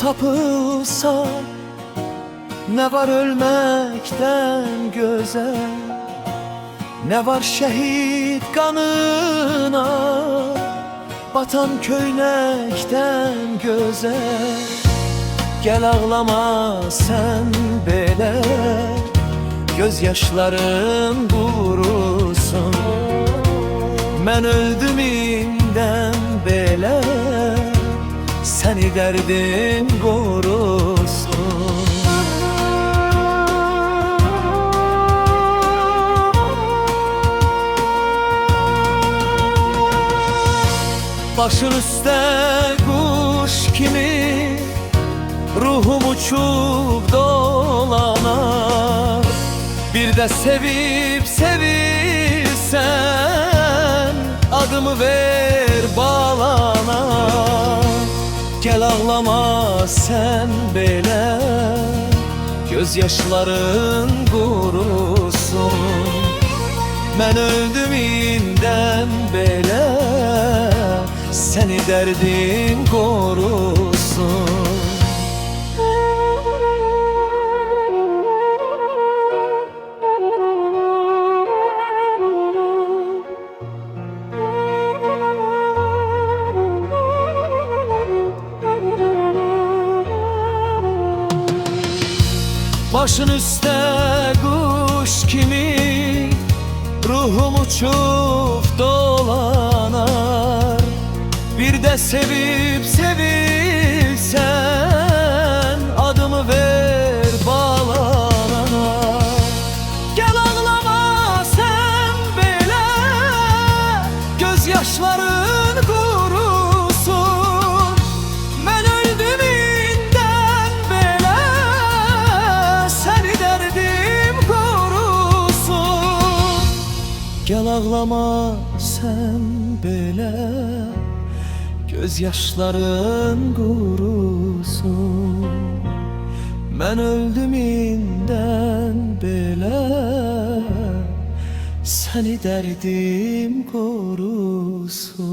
tapılsa, ne var ölmekten güzel, ne var şehit kanına batan köynekten güzel. Gel ağlama sen belə, gözyaşların kurusun. Mən öldüm indən belə, səni dərdim qorusun. Başın üstə kuş kimi ruhum uçup dolanar. Bir de sevip sevilsen, adımı ver bağlana. Gel ağlama sen belə, gözyaşların kurusun. Mən öldüm indən belə, səni dərdim qorusun. Başın üstə kuş kimi ruhum uçup dolanar. Bir de sevip sevilsen, adımı ver bağlana. Gel ağlama sen belə, gözyaşların kurusun. Mən öldüm indən belə, səni dərdim korusun. Gel ağlama sen belə, gözyaşların kurusun. Mən öldüm indən belə, səni dərdim korusun.